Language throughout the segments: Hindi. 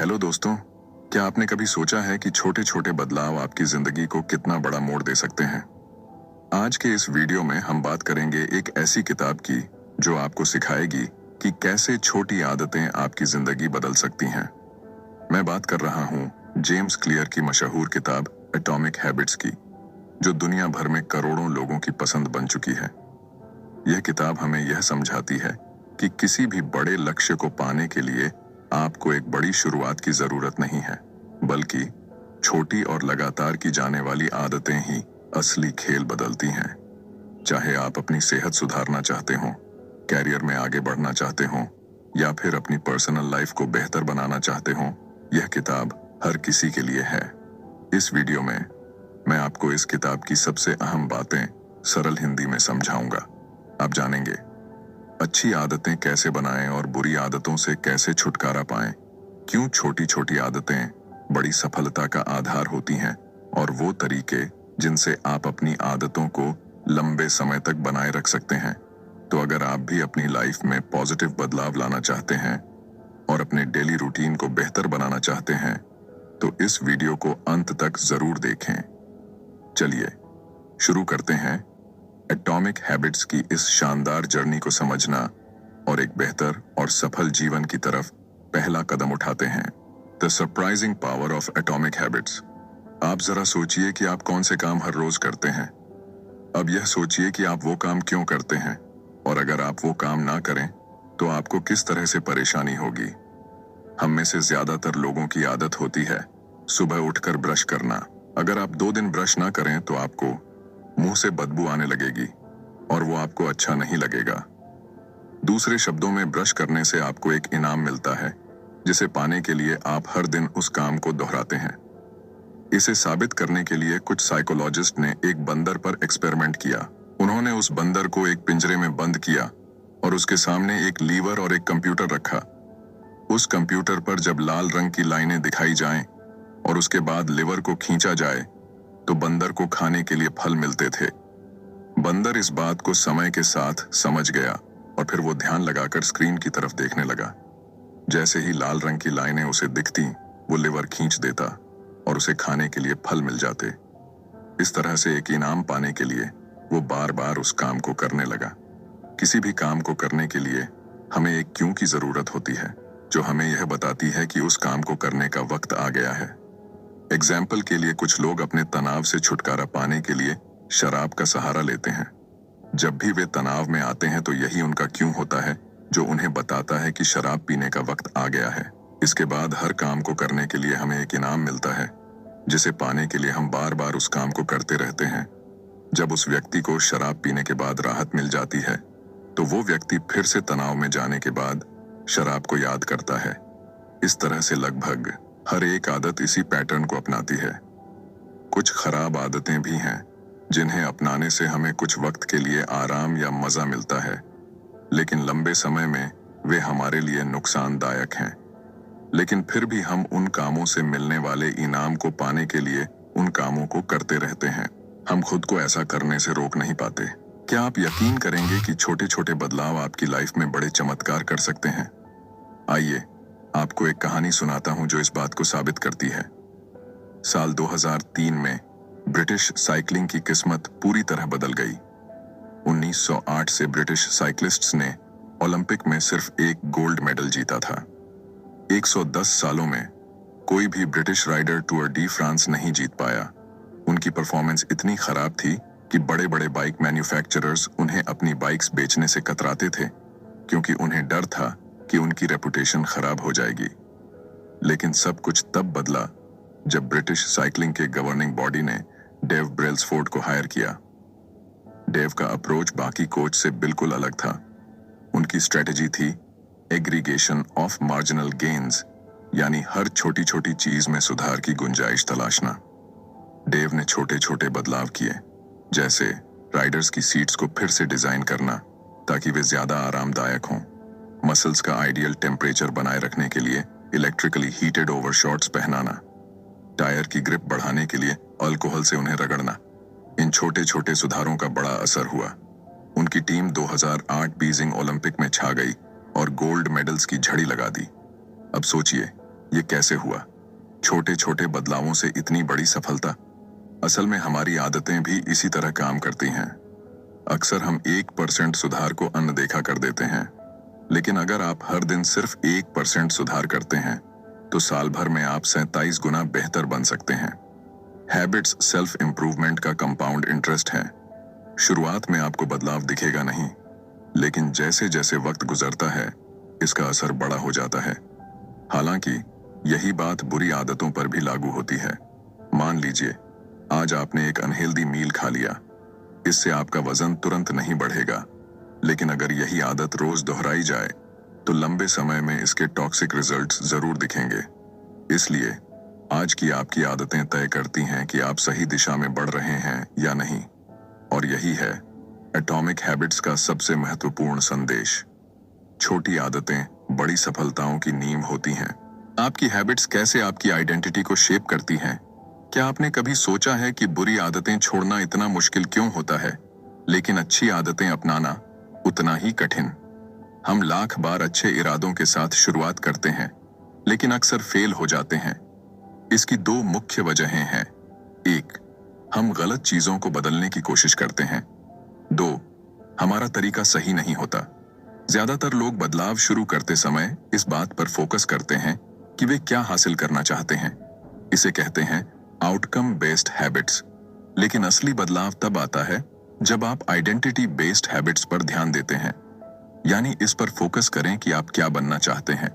हेलो दोस्तों, क्या आपने कभी सोचा है कि छोटे छोटे बदलाव आपकी जिंदगी को कितना बड़ा मोड़ दे सकते हैं? आज के इस वीडियो में हम बात करेंगे एक ऐसी किताब की जो आपको सिखाएगी कि कैसे छोटी आदतें आपकी जिंदगी बदल सकती हैं। मैं बात कर रहा हूं जेम्स क्लियर की मशहूर किताब एटॉमिक हैबिट्स की, जो दुनिया भर में करोड़ों लोगों की पसंद बन चुकी है। यह किताब हमें यह समझाती है कि किसी भी बड़े लक्ष्य को पाने के लिए आपको एक बड़ी शुरुआत की जरूरत नहीं है, बल्कि छोटी और लगातार की जाने वाली आदतें ही असली खेल बदलती हैं। चाहे आप अपनी सेहत सुधारना चाहते हो, कैरियर में आगे बढ़ना चाहते हो, या फिर अपनी पर्सनल लाइफ को बेहतर बनाना चाहते हो, यह किताब हर किसी के लिए है। इस वीडियो में मैं आपको इस किताब की सबसे अहम बातें सरल हिंदी में समझाऊंगा। आप जानेंगे अच्छी आदतें कैसे बनाएं और बुरी आदतों से कैसे छुटकारा पाएं, क्यों छोटी छोटी आदतें बड़ी सफलता का आधार होती हैं, और वो तरीके जिनसे आप अपनी आदतों को लंबे समय तक बनाए रख सकते हैं। तो अगर आप भी अपनी लाइफ में पॉजिटिव बदलाव लाना चाहते हैं और अपने डेली रूटीन को बेहतर बनाना चाहते हैं, तो इस वीडियो को अंत तक जरूर देखें। चलिए शुरू करते हैं एटॉमिक हैबिट्स की इस शानदार जर्नी को समझना और एक बेहतर और सफल जीवन की तरफ पहला कदम उठाते हैं। The surprising power of atomic habits. आप जरा सोचिए कि आप कौन से काम हर रोज करते हैं। अब यह सोचिए कि आप वो काम क्यों करते हैं, और अगर आप वो काम ना करें तो आपको किस तरह से परेशानी होगी। हम में से ज्यादातर लोगों की आदत होती है सुबह उठकर ब्रश करना। अगर आप 2 दिन ब्रश ना करें तो आपको मुंह से बदबू आने लगेगी और वो आपको अच्छा नहीं लगेगा। दूसरे शब्दों में, ब्रश करने से आपको एक इनाम मिलता है जिसे पाने के लिए आप हर दिन उस काम को दोहराते हैं। इसे साबित करने के लिए कुछ साइकोलॉजिस्ट ने एक बंदर पर एक्सपेरिमेंट किया। उन्होंने उस बंदर को एक पिंजरे में बंद किया और उसके सामने एक लीवर और एक कंप्यूटर रखा। उस कंप्यूटर पर जब लाल रंग की लाइनें दिखाई जाएं और उसके बाद लीवर को खींचा जाए तो बंदर को खाने के लिए फल मिलते थे। बंदर इस बात को समय के साथ समझ गया और फिर वो ध्यान लगाकर स्क्रीन की तरफ देखने लगा। जैसे ही लाल रंग की लाइनें उसे दिखती, वो लीवर खींच देता और उसे खाने के लिए फल मिल जाते। इस तरह से एक इनाम पाने के लिए वो बार बार उस काम को करने लगा। किसी भी काम को करने के लिए हमें एक क्यों की जरूरत होती है, जो हमें यह बताती है कि उस काम को करने का वक्त आ गया है। एग्जाम्पल के लिए, कुछ लोग अपने तनाव से छुटकारा पाने के लिए शराब का सहारा लेते हैं। जब भी वे तनाव में आते हैं तो यही उनका क्यों होता है जो उन्हें बताता है कि शराब पीने का वक्त आ गया है। इसके बाद हर काम को करने के लिए हमें एक इनाम मिलता है, जिसे पाने के लिए हम बार बार उस काम को करते रहते हैं। जब उस व्यक्ति को शराब पीने के बाद राहत मिल जाती है तो वो व्यक्ति फिर से तनाव में जाने के बाद शराब को याद करता है। इस तरह से लगभग हर एक आदत इसी पैटर्न को अपनाती है। कुछ खराब आदतें भी हैं जिन्हें अपनाने से हमें कुछ वक्त के लिए आराम या मजा मिलता है, लेकिन लंबे समय में वे हमारे लिए नुकसानदायक हैं। लेकिन फिर भी हम उन कामों से मिलने वाले इनाम को पाने के लिए उन कामों को करते रहते हैं। हम खुद को ऐसा करने से रोक नहीं पाते। क्या आप यकीन करेंगे कि छोटे छोटे बदलाव आपकी लाइफ में बड़े चमत्कार कर सकते हैं? आइए आपको एक कहानी सुनाता हूं जो इस बात को साबित करती है। साल 2003 में ब्रिटिश साइकिलिंग की किस्मत पूरी तरह बदल गई। 1908 से ब्रिटिश साइक्लिस्ट्स ने ओलंपिक में सिर्फ एक गोल्ड मेडल जीता था। 110 सालों में कोई भी British rider Tour de France नहीं जीत पाया। उनकी परफॉर्मेंस इतनी खराब थी कि बड़े बड़े बाइक मैन्युफैक्चरर्स उन्हें अपनी बाइक्स बेचने से कतराते थे, क्योंकि उन्हें डर था कि उनकी रेपुटेशन खराब हो जाएगी। लेकिन सब कुछ तब बदला जब ब्रिटिश साइकिलिंग के गवर्निंग बॉडी ने डेव ब्रेल्सफोर्ड को हायर किया। डेव का अप्रोच बाकी कोच से बिल्कुल अलग था। उनकी स्ट्रेटेजी थी एग्रीगेशन ऑफ मार्जिनल गेन्स, यानी हर छोटी छोटी चीज में सुधार की गुंजाइश तलाशना। डेव ने छोटे छोटे बदलाव किए, जैसे राइडर्स की सीट्स को फिर से डिजाइन करना ताकि वे ज्यादा आरामदायक हों, मसल्स का आइडियल टेम्परेचर बनाए रखने के लिए इलेक्ट्रिकली हीटेड ओवरशॉट्स पहनाना, टायर की ग्रिप बढ़ाने के लिए अल्कोहल से उन्हें रगड़ना। इन छोटे छोटे सुधारों का बड़ा असर हुआ। उनकी टीम 2008 बीजिंग ओलंपिक में छा गई और गोल्ड मेडल्स की झड़ी लगा दी। अब सोचिए ये कैसे हुआ? छोटे छोटे बदलावों से इतनी बड़ी सफलता? असल में हमारी आदतें भी इसी तरह काम करती हैं। अक्सर हम 1% सुधार को अनदेखा कर देते हैं, लेकिन अगर आप हर दिन सिर्फ 1% सुधार करते हैं तो साल भर में आप 47 गुना बेहतर बन सकते हैं। हैबिट्स सेल्फ इंप्रूवमेंट का कंपाउंड इंटरेस्ट है। शुरुआत में आपको बदलाव दिखेगा नहीं, लेकिन जैसे जैसे वक्त गुजरता है इसका असर बड़ा हो जाता है। हालांकि यही बात बुरी आदतों पर भी लागू होती है। मान लीजिए आज आपने एक अनहेल्दी मील खा लिया। इससे आपका वजन तुरंत नहीं बढ़ेगा, लेकिन अगर यही आदत रोज दोहराई जाए तो लंबे समय में इसके टॉक्सिक रिजल्ट्स जरूर दिखेंगे। इसलिए आज की आपकी आदतें तय करती हैं कि आप सही दिशा में बढ़ रहे हैं या नहीं। और यही है एटॉमिक हैबिट्स का सबसे महत्वपूर्ण संदेश। छोटी आदतें बड़ी सफलताओं की नींव होती हैं। आपकी हैबिट्स कैसे आपकी आइडेंटिटी को शेप करती हैं? क्या आपने कभी सोचा है कि बुरी आदतें छोड़ना इतना मुश्किल क्यों होता है, लेकिन अच्छी आदतें अपनाना उतना ही कठिन? हम लाख बार अच्छे इरादों के साथ शुरुआत करते हैं, लेकिन अक्सर फेल हो जाते हैं। इसकी दो मुख्य वजहें हैं। एक, हम गलत चीजों को बदलने की कोशिश करते हैं। दो, हमारा तरीका सही नहीं होता। ज्यादातर लोग बदलाव शुरू करते समय इस बात पर फोकस करते हैं कि वे क्या हासिल करना चाहते हैं। इसे कहते हैं आउटकम बेस्ड हैबिट्स। लेकिन असली बदलाव तब आता है जब आप आइडेंटिटी बेस्ड हैबिट्स पर ध्यान देते हैं। यानी इस पर फोकस करें कि आप क्या बनना चाहते हैं।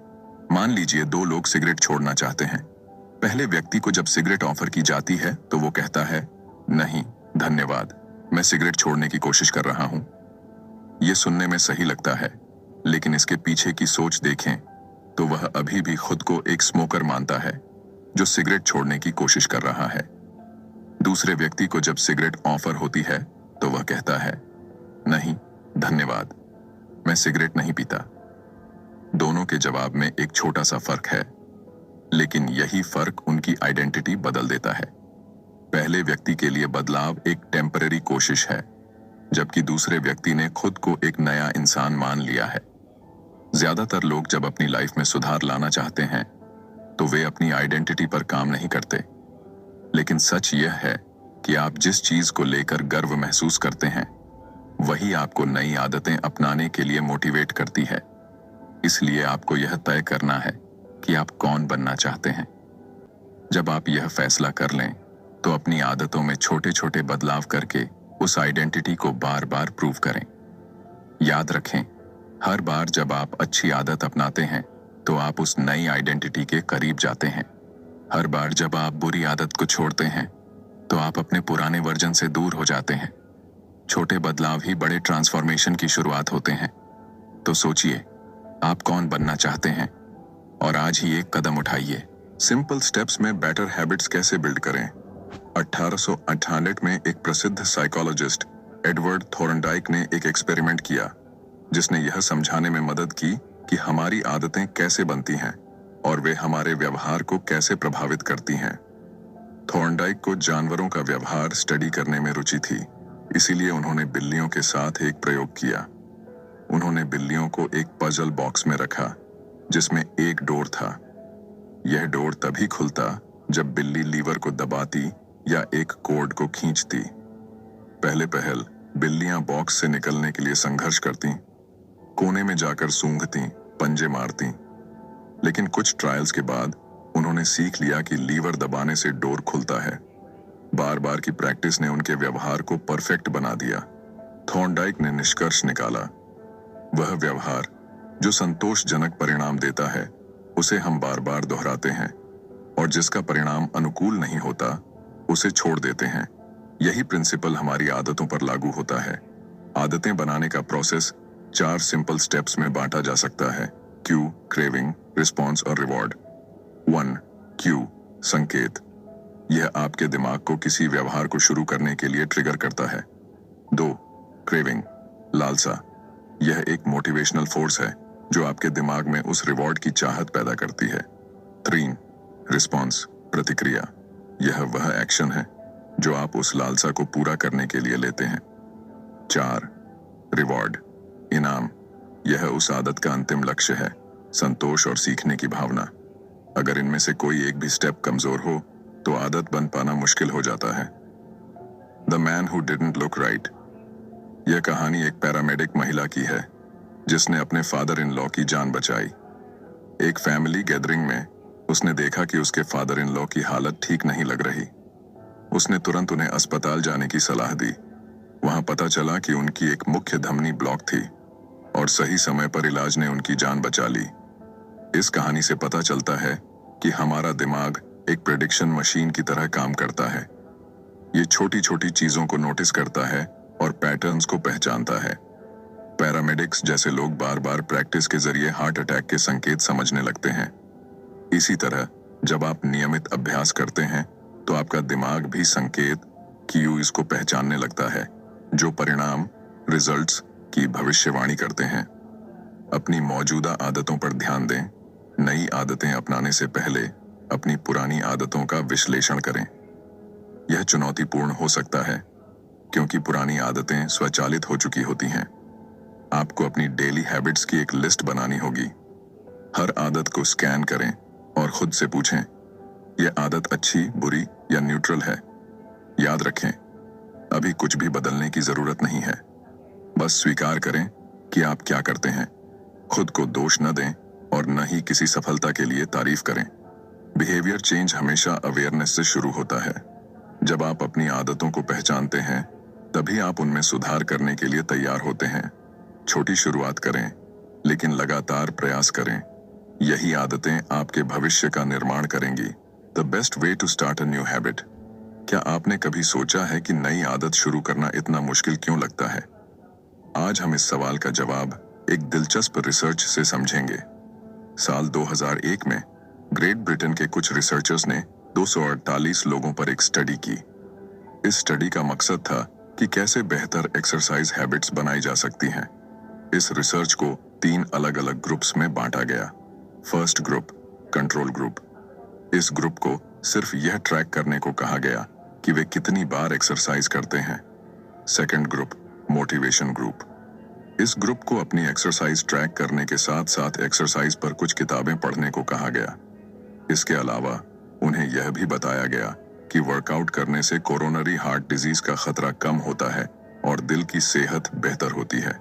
मान लीजिए दो लोग सिगरेट छोड़ना चाहते हैं। पहले व्यक्ति को जब सिगरेट ऑफर की जाती है तो वो कहता है, नहीं धन्यवाद, मैं सिगरेट छोड़ने की कोशिश कर रहा हूं। ये सुनने में सही लगता है, लेकिन इसके पीछे की सोच देखें तो वह अभी भी खुद को एक स्मोकर मानता है जो सिगरेट छोड़ने की कोशिश कर रहा है। दूसरे व्यक्ति को जब सिगरेट ऑफर होती है तो वह कहता है, नहीं धन्यवाद, मैं सिगरेट नहीं पीता। दोनों के जवाब में एक छोटा सा फर्क है, लेकिन यही फर्क उनकी आइडेंटिटी बदल देता है। पहले व्यक्ति के लिए बदलाव एक टेम्पररी कोशिश है, जबकि दूसरे व्यक्ति ने खुद को एक नया इंसान मान लिया है। ज्यादातर लोग जब अपनी लाइफ में सुधार लाना चाहते हैं तो वे अपनी आइडेंटिटी पर काम नहीं करते। लेकिन सच यह है कि आप जिस चीज को लेकर गर्व महसूस करते हैं वही आपको नई आदतें अपनाने के लिए मोटिवेट करती है। इसलिए आपको यह तय करना है कि आप कौन बनना चाहते हैं। जब आप यह फैसला कर लें तो अपनी आदतों में छोटे छोटे बदलाव करके उस आइडेंटिटी को बार बार प्रूव करें। याद रखें, हर बार जब आप अच्छी आदत अपनाते हैं तो आप उस नई आइडेंटिटी के करीब जाते हैं। हर बार जब आप बुरी आदत को छोड़ते हैं तो आप अपने पुराने वर्जन से दूर हो जाते हैं। छोटे बदलाव ही बड़े ट्रांसफॉर्मेशन की शुरुआत होते हैं। तो सोचिए, आप कौन बनना चाहते हैं और आज ही एक कदम उठाइए। सिंपल स्टेप्स में बेटर हैबिट्स कैसे बिल्ड करें? 1898 में एक प्रसिद्ध साइकोलॉजिस्ट एडवर्ड थॉर्नडाइक ने एक एक्सपेरिमेंट किया जिसने यह समझाने में मदद की कि हमारी आदतें कैसे बनती हैं और वे हमारे व्यवहार को कैसे प्रभावित करती हैं। थॉर्नडाइक को जानवरों का व्यवहार स्टडी करने में रुचि थी, इसीलिए उन्होंने बिल्लियों के साथ एक प्रयोग किया। उन्होंने बिल्लियों को एक पजल बॉक्स में रखा जिसमें एक डोर था। यह डोर तभी खुलता जब बिल्ली लीवर को दबाती या एक कोड को खींचती। पहले पहल बिल्लियां बॉक्स से निकलने के लिए संघर्ष करती, कोने में जाकर सूंघती, पंजे मारती। लेकिन कुछ ट्रायल्स के बाद उन्होंने सीख लिया कि लीवर दबाने से डोर खुलता है। बार बार की प्रैक्टिस ने उनके व्यवहार को परफेक्ट बना दिया। थॉर्नडाइक ने निष्कर्ष निकाला, वह व्यवहार जो संतोषजनक परिणाम देता है उसे हम बार बार दोहराते हैं और जिसका परिणाम अनुकूल नहीं होता उसे छोड़ देते हैं। यही प्रिंसिपल हमारी आदतों पर लागू होता है। आदतें बनाने का प्रोसेस 4 सिंपल स्टेप्स में बांटा जा सकता है: क्यू, क्रेविंग, रिस्पॉन्स और रिवॉर्ड। 1. क्यू, संकेत। यह आपके दिमाग को किसी व्यवहार को शुरू करने के लिए ट्रिगर करता है। 2. क्रेविंग, लालसा। यह एक मोटिवेशनल फोर्स है जो आपके दिमाग में उस रिवॉर्ड की चाहत पैदा करती है। 3. रिस्पॉन्स, प्रतिक्रिया। यह वह एक्शन है जो आप उस लालसा को पूरा करने के लिए लेते हैं। 4. रिवॉर्ड, इनाम। यह उस आदत का अंतिम लक्ष्य है, संतोष और सीखने की भावना। अगर इनमें से कोई एक भी स्टेप कमजोर हो तो आदत बन पाना मुश्किल हो जाता है। The man who didn't look right. यह कहानी एक पैरामेडिक महिला की है जिसने अपने फादर इन लॉ की जान बचाई। एक फैमिली गैदरिंग में उसने देखा कि उसके फादर इन लॉ की हालत ठीक नहीं लग रही। उसने तुरंत उन्हें अस्पताल जाने की सलाह दी। वहां पता चला कि उनकी एक मुख्य धमनी ब्लॉक थी और सही समय पर इलाज ने उनकी जान बचा ली। इस कहानी से पता चलता है कि हमारा दिमाग एक प्रेडिक्शन मशीन की तरह काम करता है। ये छोटी छोटी चीजों को नोटिस करता है और पैटर्न्स को पहचानता है। पैरामेडिक्स जैसे लोग बार बार प्रैक्टिस के जरिए हार्ट अटैक के संकेत समझने लगते हैं। इसी तरह जब आप नियमित अभ्यास करते हैं तो आपका दिमाग भी संकेत क्यूज को पहचानने लगता है जो परिणाम रिजल्ट्स की भविष्यवाणी करते हैं। अपनी मौजूदा आदतों पर ध्यान दें। नई आदतें अपनाने से पहले अपनी पुरानी आदतों का विश्लेषण करें। यह चुनौतीपूर्ण हो सकता है क्योंकि पुरानी आदतें स्वचालित हो चुकी होती हैं। आपको अपनी डेली हैबिट्स की एक लिस्ट बनानी होगी। हर आदत को स्कैन करें और खुद से पूछें, यह आदत अच्छी, बुरी या न्यूट्रल है। याद रखें, अभी कुछ भी बदलने की जरूरत नहीं है। बस स्वीकार करें कि आप क्या करते हैं। खुद को दोष न दें और न ही किसी सफलता के लिए तारीफ करें। बिहेवियर चेंज हमेशा अवेयरनेस से शुरू होता है। जब आप अपनी आदतों को पहचानते हैं तभी आप उनमें सुधार करने के लिए तैयार होते हैं। छोटी शुरुआत करें लेकिन लगातार प्रयास करें। यही आदतें आपके भविष्य का निर्माण करेंगी। The best way to start a new habit. क्या आपने कभी सोचा है कि नई आदत शुरू करना इतना मुश्किल क्यों लगता है? आज हम इस सवाल का जवाब एक दिलचस्प रिसर्च से समझेंगे। साल 2001 में ग्रेट ब्रिटेन के कुछ रिसर्चर्स ने 248 लोगों पर एक स्टडी की। इस स्टडी का मकसद था कि कैसे बेहतर एक्सरसाइज हैबिट्स बनाई जा सकती हैं। इस रिसर्च को 3 अलग-अलग ग्रुप्स में बांटा गया। First group, control group. इस ग्रुप को सिर्फ यह ट्रैक करने को कहा गया कि वे कितनी बार एक्सरसाइज करते हैं। Second group, motivation group. इस ग्रुप को अपनी एक्सरसाइज ट्रैक करने के साथ साथ एक्सरसाइज पर कुछ किताबें पढ़ने को कहा गया। इसके अलावा उन्हें यह भी बताया गया कि वर्कआउट करने से कोरोनरी हार्ट डिजीज का खतरा कम होता है और दिल की सेहत बेहतर होती है।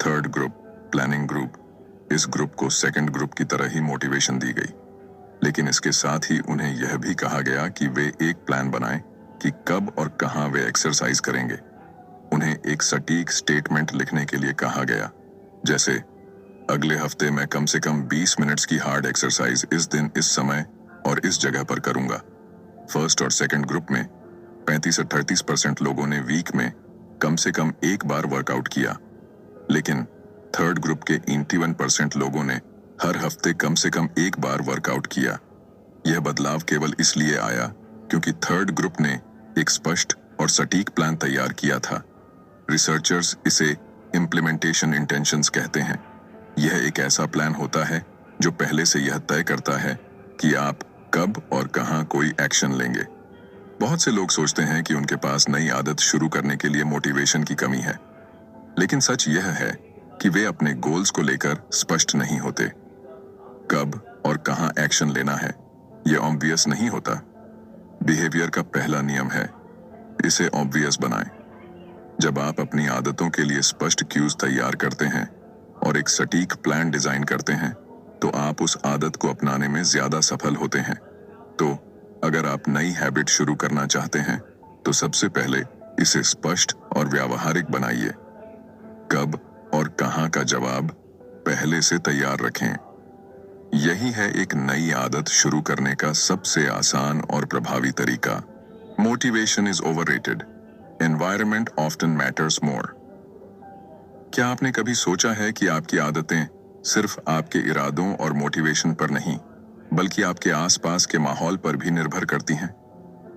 Third group, planning group. इस ग्रुप को सेकंड ग्रुप की तरह ही मोटिवेशन दी गई, लेकिन इसके साथ ही उन्हें यह भी कहा गया कि वे एक प्लान बनाएं कि कब और कहां वे एक्सरसाइज करेंगे। उन्हें एक सटीक स्टेटमेंट लिखने के लिए कहा गया, जैसे अगले हफ्ते मैं कम से कम 20 मिनट्स की हार्ड एक्सरसाइज इस दिन, इस समय और इस जगह पर करूंगा। फर्स्ट और सेकंड ग्रुप में 35 से 38% लोगों ने वीक में कम से कम एक बार वर्कआउट किया, लेकिन थर्ड ग्रुप के 81% लोगों ने हर हफ्ते कम से कम एक बार वर्कआउट किया। यह बदलाव केवल इसलिए आया क्योंकि थर्ड ग्रुप ने एक स्पष्ट और सटीक प्लान तैयार किया था। रिसर्चर्स इसे इम्प्लीमेंटेशन इंटेंशंस कहते हैं। यह एक ऐसा प्लान होता है जो पहले से यह तय करता है कि आप कब और कहां कोई एक्शन लेंगे। बहुत से लोग सोचते हैं कि उनके पास नई आदत शुरू करने के लिए मोटिवेशन की कमी है, लेकिन सच यह है कि वे अपने गोल्स को लेकर स्पष्ट नहीं होते। कब और कहां एक्शन लेना है यह ऑब्वियस नहीं होता। बिहेवियर का पहला नियम है, इसे ऑब्वियस बनाएं। जब आप अपनी आदतों के लिए स्पष्ट क्यूज तैयार करते हैं और एक सटीक प्लान डिजाइन करते हैं तो आप उस आदत को अपनाने में ज्यादा सफल होते हैं। तो अगर आप नई हैबिट शुरू करना चाहते हैं तो सबसे पहले इसे स्पष्ट और व्यावहारिक बनाइए। कब और कहां का जवाब पहले से तैयार रखें। यही है एक नई आदत शुरू करने का सबसे आसान और प्रभावी तरीका। Motivation is overrated, environment often matters more. क्या आपने कभी सोचा है कि आपकी आदतें सिर्फ आपके इरादों और मोटिवेशन पर नहीं, बल्कि आपके आसपास के माहौल पर भी निर्भर करती हैं?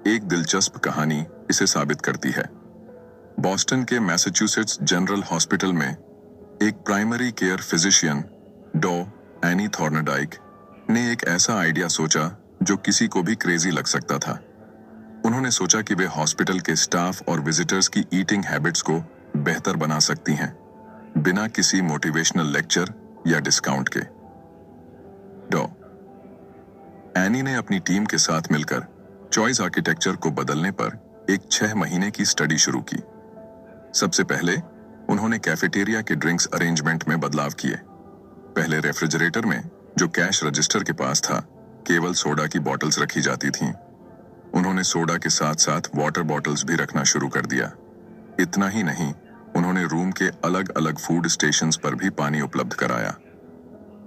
एक दिलचस्प कहानी इसे साबित करती है। बॉस्टन के मैसाचुसेट्स जनरल हॉस्पिटल में एक प्राइमरी केयर फिजिशियन डॉ एनी थॉर्नडाइक ने एक ऐसा आइडिया सोचा जो किसी को भी क्रेजी लग सकता था। उन्होंने सोचा कि वे हॉस्पिटल के स्टाफ और विजिटर्स की ईटिंग हैबिट्स को बेहतर बना सकती हैं, बिना किसी मोटिवेशनल लेक्चर या डिस्काउंट के। डॉ एनी ने अपनी टीम के साथ मिलकर चॉइस आर्किटेक्चर को बदलने पर एक 6 महीने की स्टडी शुरू की। सबसे पहले उन्होंने कैफेटेरिया के ड्रिंक्स अरेंजमेंट में बदलाव किए। पहले रेफ्रिजरेटर में, जो कैश रजिस्टर के पास था, केवल सोडा की बॉटल्स रखी जाती थीं। उन्होंने सोडा के साथ साथ वाटर बॉटल्स भी रखना शुरू कर दिया। इतना ही नहीं, उन्होंने रूम के अलग अलग फूड स्टेशंस पर भी पानी उपलब्ध कराया।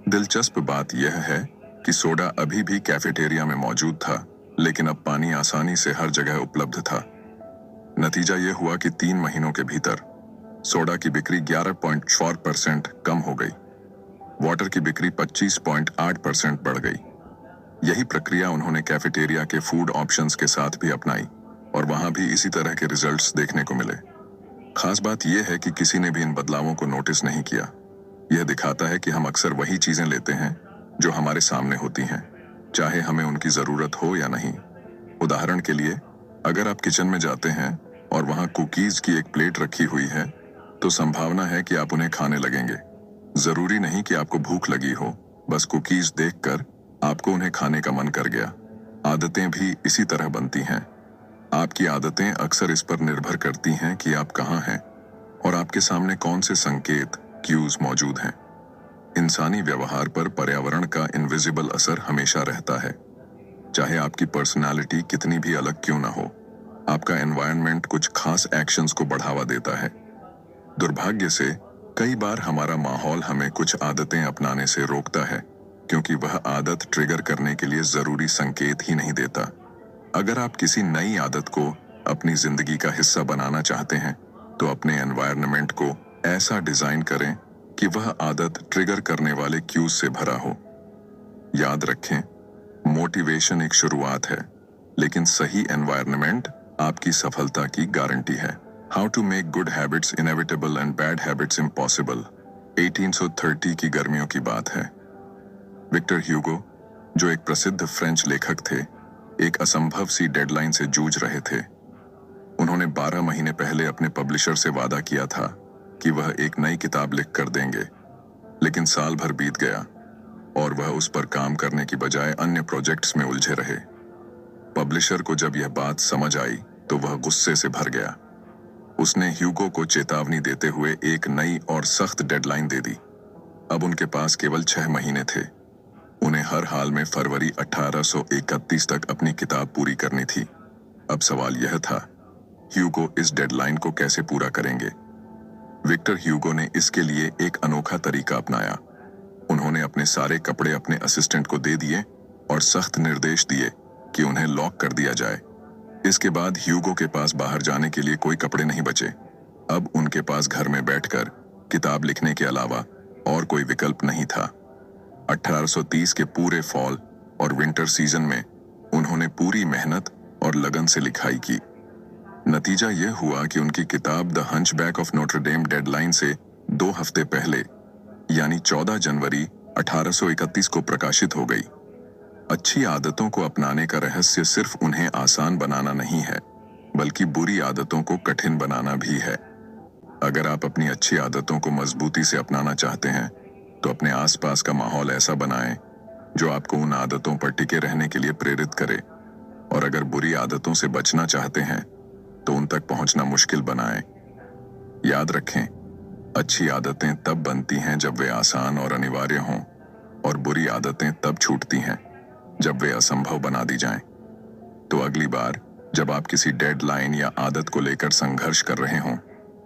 दिलचस्प बात यह है कि सोडा अभी भी कैफेटेरिया में मौजूद था, लेकिन अब पानी आसानी से हर जगह उपलब्ध था। नतीजा यह हुआ कि 3 महीनों के भीतर सोडा की बिक्री 11.4% कम हो गई। वाटर की बिक्री 25.8% बढ़ गई। यही प्रक्रिया उन्होंने कैफेटेरिया के फूड ऑप्शंस के साथ भी अपनाई और वहां भी इसी तरह के रिजल्ट्स देखने को मिले। खास बात यह है कि किसी ने भी इन बदलावों को नोटिस नहीं किया। यह दिखाता है कि हम अक्सर वही चीजें लेते हैं जो हमारे सामने होती हैं, चाहे हमें उनकी जरूरत हो या नहीं। उदाहरण के लिए, अगर आप किचन में जाते हैं और वहां कुकीज की एक प्लेट रखी हुई है, तो संभावना है कि आप उन्हें खाने लगेंगे। जरूरी नहीं कि आपको भूख लगी हो, बस कुकीज देखकर आपको उन्हें खाने का मन कर गया। आदतें भी इसी तरह बनती हैं। आपकी आदतें अक्सर इस पर निर्भर करती हैं कि आप कहाँ हैं और आपके सामने कौन से संकेत, क्यूज मौजूद हैं। इंसानी व्यवहार पर पर्यावरण का इनविजिबल असर हमेशा रहता है। चाहे आपकी पर्सनालिटी कितनी भी अलग क्यों ना हो, आपका एनवायरनमेंट कुछ खास एक्शंस को बढ़ावा देता है। दुर्भाग्य से कई बार हमारा माहौल हमें कुछ आदतें अपनाने से रोकता है, क्योंकि वह आदत ट्रिगर करने के लिए जरूरी संकेत ही नहीं देता। अगर आप किसी नई आदत को अपनी जिंदगी का हिस्सा बनाना चाहते हैं, तो अपने एनवायरनमेंट को ऐसा डिजाइन करें कि वह आदत ट्रिगर करने वाले क्यूज से भरा हो। याद रखें, मोटिवेशन एक शुरुआत है, लेकिन सही एनवायरनमेंट आपकी सफलता की गारंटी है। How to make good habits inevitable and bad habits impossible. 1830 की गर्मियों की बात है। विक्टर ह्यूगो, जो एक प्रसिद्ध फ्रेंच लेखक थे, एक असंभव सी डेडलाइन से जूझ रहे थे। उन्होंने 12 महीने पहले अपने पब्लिशर से वादा किया था कि वह एक नई किताब लिख कर देंगे, लेकिन साल भर बीत गया और वह उस पर काम करने की बजाय अन्य प्रोजेक्ट्स में उलझे रहे। पब्लिशर को जब यह बात समझ आई तो वह गुस्से से भर गया। उसने ह्यूगो को चेतावनी देते हुए एक नई और सख्त डेडलाइन दे दी। अब उनके पास केवल 6 महीने थे। उन्हें हर हाल में फरवरी 1831 तक अपनी किताब पूरी करनी थी। अब सवाल यह था, ह्यूगो इस डेडलाइन को कैसे पूरा करेंगे? विक्टर ह्यूगो ने इसके लिए एक अनोखा तरीका अपनाया। उन्होंने अपने सारे कपड़े अपने असिस्टेंट को दे दिए और सख्त निर्देश दिए कि उन्हें लॉक कर दिया जाए। इसके बाद ह्यूगो के पास बाहर जाने के लिए कोई कपड़े नहीं बचे। अब उनके पास घर में बैठकर किताब लिखने के अलावा और कोई विकल्प नहीं था। 1830 के पूरे फॉल और विंटर सीजन में उन्होंने पूरी मेहनत और लगन से लिखाई की। नतीजा यह हुआ कि उनकी किताब the hunchback of Notre Dame deadline से 2 हफ्ते पहले, यानी 14 जनवरी 1831 को प्रकाशित हो गई। अच्छी आदतों को अपनाने का रहस्य सिर्फ उन्हें आसान बनाना नहीं है, बल्कि बुरी आदतों को कठिन बनाना भी है। अगर आप अपनी अच्छी आदतों को मजबूती से अपनाना चाहते हैं, तो अपने आसपास का माहौल ऐसा बनाएं जो आपको उन आदतों पर टिके रहने के लिए प्रेरित करे। और अगर बुरी आदतों से बचना चाहते हैं, तो उन तक पहुंचना मुश्किल बनाएं। याद रखें, अच्छी आदतें तब बनती हैं जब वे आसान और अनिवार्य हों, और बुरी आदतें तब छूटती हैं जब वे असंभव बना दी जाएं। तो अगली बार जब आप किसी डेडलाइन या आदत को लेकर संघर्ष कर रहे हों,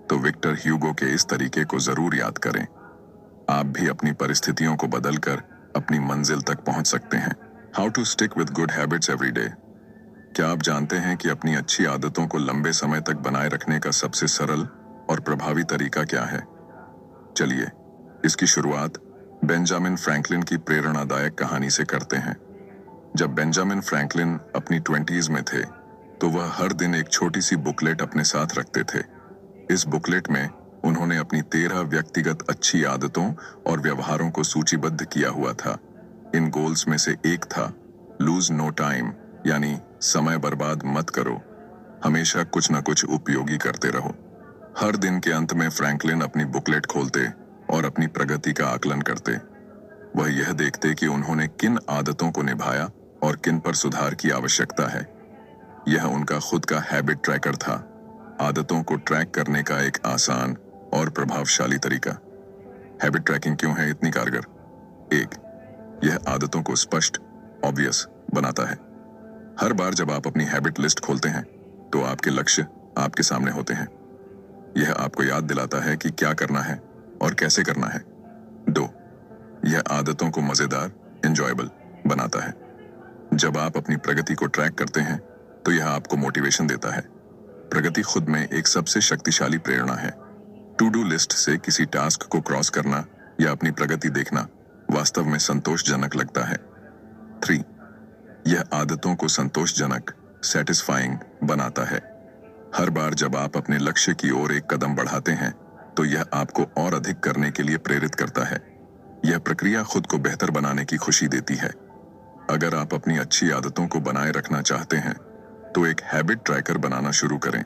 तो विक्टर ह्यूगो के इस तरीके को जरूर याद करें। आप भी अपनी परिस्थितियों को बदलकर अपनी मंजिल तक पहुंच सकते हैं। How to stick with good habits every day. क्या आप जानते हैं कि अपनी अच्छी आदतों को लंबे समय तक बनाए रखने का सबसे सरल और प्रभावी तरीका क्या है? चलिए, इसकी शुरुआत बेंजामिन फ्रैंकलिन की प्रेरणादायक कहानी से करते हैं। जब बेंजामिन फ्रैंकलिन अपनी 20s में थे, तो वह हर दिन एक छोटी सी बुकलेट अपने साथ रखते थे। इस बुकलेट में उन्होंने अपनी 13 व्यक्तिगत अच्छी आदतों और व्यवहारों को सूचीबद्ध किया हुआ था। इन गोल्स में से एक था लूज नो टाइम, यानी समय बर्बाद मत करो, हमेशा कुछ न कुछ उपयोगी करते रहो। हर दिन के अंत में फ्रैंकलिन अपनी बुकलेट खोलते और अपनी प्रगति का आकलन करते। वह यह देखते कि उन्होंने किन आदतों को निभाया और किन पर सुधार की आवश्यकता है। यह उनका खुद का हैबिट ट्रैकर था, आदतों को ट्रैक करने का एक आसान और प्रभावशाली तरीका। हैबिट ट्रैकिंग क्यों है इतनी कारगर? 1. यह आदतों को स्पष्ट, ऑब्वियस बनाता है। हर बार जब आप अपनी हैबिट लिस्ट खोलते हैं तो आपके लक्ष्य आपके सामने होते हैं। यह आपको याद दिलाता है कि क्या करना है और कैसे करना है। 2. यह आदतों को मजेदार, एंजॉयबल बनाता है। जब आप अपनी प्रगति को ट्रैक करते हैं तो यह आपको मोटिवेशन देता है। प्रगति खुद में एक सबसे शक्तिशाली प्रेरणा है। टू डू लिस्ट से किसी टास्क को क्रॉस करना या अपनी प्रगति देखना वास्तव में संतोषजनक लगता है। 3. यह आदतों को संतोषजनक, सेटिस्फाइंग बनाता है। हर बार जब आप अपने लक्ष्य की ओर एक कदम बढ़ाते हैं तो यह आपको और अधिक करने के लिए प्रेरित करता है। यह प्रक्रिया खुद को बेहतर बनाने की खुशी देती है। अगर आप अपनी अच्छी आदतों को बनाए रखना चाहते हैं तो एक हैबिट ट्रैकर बनाना शुरू करें।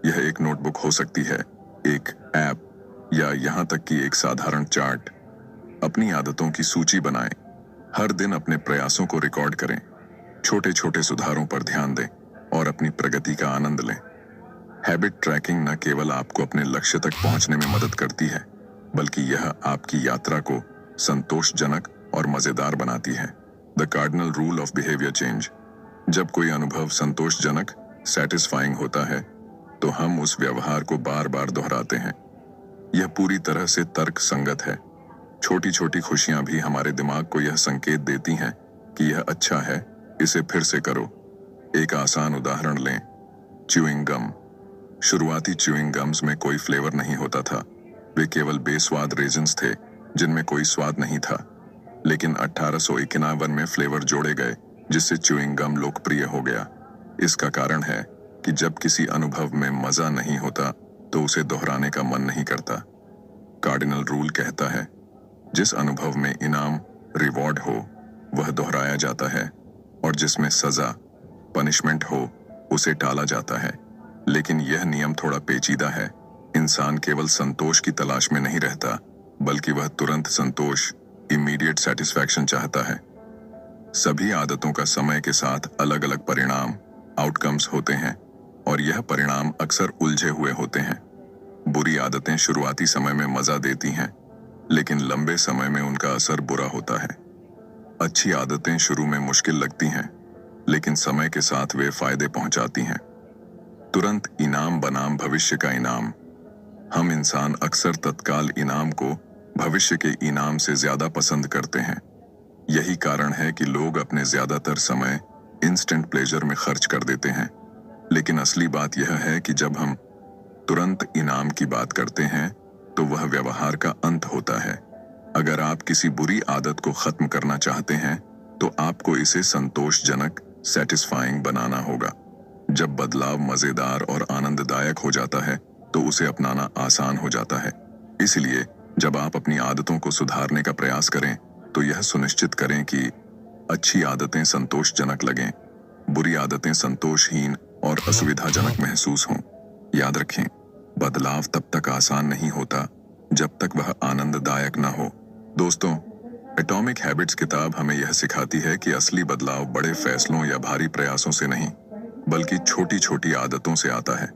यह एक नोटबुक हो सकती है, एक ऐप या यहाँ तक कि एक साधारण चार्ट। अपनी आदतों की सूची बनाएं। हर दिन अपने प्रयासों को रिकॉर्ड करें। छोटे छोटे सुधारों पर ध्यान दें और अपनी प्रगति का आनंद लें। हैबिट ट्रैकिंग न केवल आपको अपने लक्ष्य तक पहुंचने में मदद करती है, बल्कि यह आपकी यात्रा को संतोषजनक और मजेदार बनाती है। The cardinal rule of behaviour change. जब कोई अनुभव संतोषजनक, सेटिस्फाइंग होता है तो हम उस व्यवहार को बार बार दोहराते हैं। यह पूरी तरह से तर्क संगत है। छोटी छोटी खुशियां भी हमारे दिमाग को यह संकेत देती हैं कि यह अच्छा है, इसे फिर से करो। एक आसान उदाहरण लें, च्यूइंग गम। शुरुआती च्यूइंग गम्स में कोई फ्लेवर नहीं होता था। वे केवल बेस्वाद रेजिन्स थे जिनमें कोई स्वाद नहीं था। लेकिन 1891 में फ्लेवर जोड़े गए जिससे च्यूइंग गम लोकप्रिय हो गया। इसका कारण है कि जब किसी अनुभव में मजा नहीं होता तो उसे दोहराने का मन नहीं करता। कार्डिनल रूल कहता है, जिस अनुभव में इनाम, रिवॉर्ड हो वह दोहराया जाता है और जिसमें सजा, पनिशमेंट हो उसे टाला जाता है। लेकिन यह नियम थोड़ा पेचीदा है। इंसान केवल संतोष की तलाश में नहीं रहता, बल्कि वह तुरंत संतोष, इमीडिएट सेटिस्फैक्शन चाहता है। सभी आदतों का समय के साथ अलग अलग परिणाम, आउटकम्स होते हैं और यह परिणाम अक्सर उलझे हुए होते हैं। बुरी आदतें शुरुआती समय में मजा देती हैं, लेकिन लंबे समय में उनका असर बुरा होता है। अच्छी आदतें शुरू में मुश्किल लगती हैं, लेकिन समय के साथ वे फायदे पहुंचाती हैं। तुरंत इनाम बनाम भविष्य का इनाम। हम इंसान अक्सर तत्काल इनाम को भविष्य के इनाम से ज्यादा पसंद करते हैं। यही कारण है कि लोग अपने ज्यादातर समय इंस्टेंट प्लेजर में खर्च कर देते हैं। लेकिन असली बात यह है कि जब हम तुरंत इनाम की बात करते हैं तो वह व्यवहार का अंत होता है। अगर आप किसी बुरी आदत को खत्म करना चाहते हैं तो आपको इसे संतोषजनक, सेटिस्फाइंग बनाना होगा। जब बदलाव मजेदार और आनंददायक हो जाता है तो उसे अपनाना आसान हो जाता है। इसलिए जब आप अपनी आदतों को सुधारने का प्रयास करें तो यह सुनिश्चित करें कि अच्छी आदतें संतोषजनक लगें, बुरी आदतें संतोषहीन और असुविधाजनक महसूस हों। याद रखें, बदलाव तब तक आसान नहीं होता जब तक वह आनंददायक न हो। दोस्तों, एटॉमिक हैबिट्स किताब हमें यह सिखाती है कि असली बदलाव बड़े फैसलों या भारी प्रयासों से नहीं, बल्कि छोटी छोटी आदतों से आता है।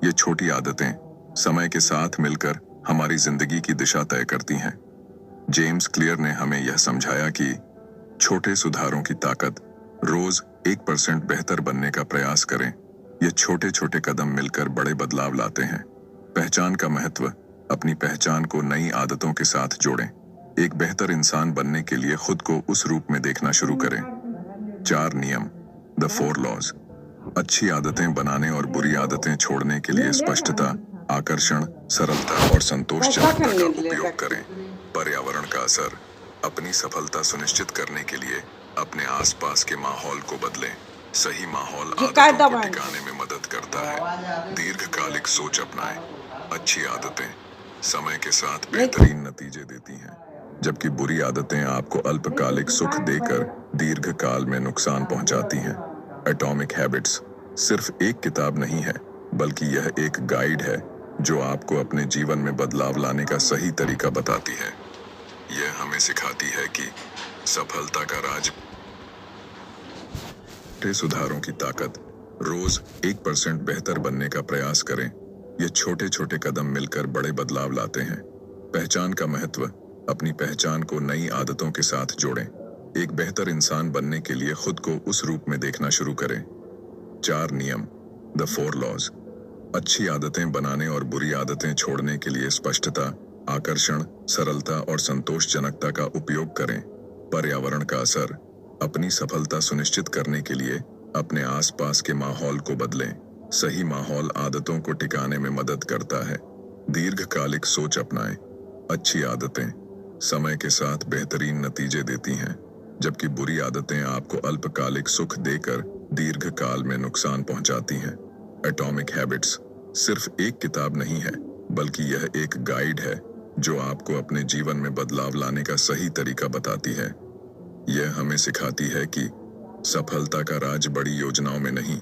ये छोटी आदतें समय के साथ मिलकर हमारी जिंदगी की दिशा तय करती हैं। जेम्स क्लियर ने हमें यह समझाया कि छोटे सुधारों की ताकत। रोज 1% बेहतर बनने का प्रयास करें। ये छोटे छोटे कदम मिलकर बड़े बदलाव लाते हैं। पहचान का महत्व। अपनी पहचान को नई आदतों के साथ जोड़ें। एक बेहतर इंसान बनने के लिए खुद को उस रूप में देखना शुरू करें। 4 नियम, द 4 लॉज। अच्छी आदतें बनाने और बुरी आदतें छोड़ने के लिए स्पष्टता, आकर्षण, सरलता और संतोषजनकता का उपयोग करें। पर्यावरण का असर। अपनी सफलता सुनिश्चित करने के लिए अपने आसपास के माहौल को बदलें। सही माहौल आदतों को टिकाने में मदद करता है। दीर्घकालिक सोच अपनाएं। अच्छी आदतें समय के साथ बेहतरीन नतीजे देती हैं, जबकि बुरी आदतें आपको अल्पकालिक सुख देकर दीर्घकाल में नुकसान पहुंचाती हैं। एटॉमिक हैबिट्स सिर्फ एक किताब नहीं है, बल्कि यह एक गाइड है जो आपको अपने जीवन में बदलाव लाने का सही तरीका बताती है। यह हमें सिखाती है कि सफलता का राज छोटे सुधारों की ताकत। रोज 1% बेहतर बनने का प्रयास करें। ये छोटे छोटे कदम मिलकर बड़े बदलाव लाते हैं। पहचान का महत्व। अपनी पहचान को नई आदतों के साथ जोड़ें। एक बेहतर इंसान बनने के लिए खुद को उस रूप में देखना शुरू करें। 4 नियम, द 4 लॉज। अच्छी आदतें बनाने और बुरी आदतें छोड़ने के लिए स्पष्टता, आकर्षण, सरलता और संतोषजनकता का उपयोग करें। पर्यावरण का असर। अपनी सफलता सुनिश्चित करने के लिए अपने आसपास के माहौल को बदलें। सही माहौल आदतों को टिकाने में मदद करता है। दीर्घकालिक सोच अपनाएं। अच्छी आदतें समय के साथ बेहतरीन नतीजे देती हैं, जबकि बुरी आदतें आपको अल्पकालिक सुख देकर दीर्घकाल में नुकसान पहुंचाती हैं। एटॉमिक हैबिट्स सिर्फ एक किताब नहीं है, बल्कि यह एक गाइड है जो आपको अपने जीवन में बदलाव लाने का सही तरीका बताती है। यह हमें सिखाती है कि सफलता का राज बड़ी योजनाओं में नहीं,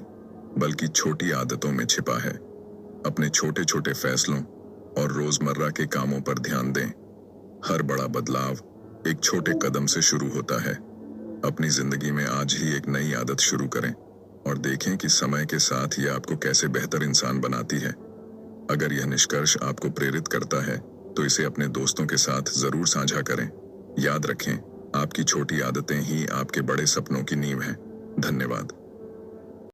बल्कि छोटी आदतों में छिपा है। अपने छोटे छोटे फैसलों और रोजमर्रा के कामों पर ध्यान दें। हर बड़ा बदलाव एक छोटे कदम से शुरू होता है। अपनी जिंदगी में आज ही एक नई आदत शुरू करें और देखें कि समय के साथ ये आपको कैसे बेहतर इंसान बनाती है। अगर यह निष्कर्ष आपको प्रेरित करता है तो इसे अपने दोस्तों के साथ जरूर साझा करें। याद रखें, आपकी छोटी आदतें ही आपके बड़े सपनों की नींव हैं। धन्यवाद।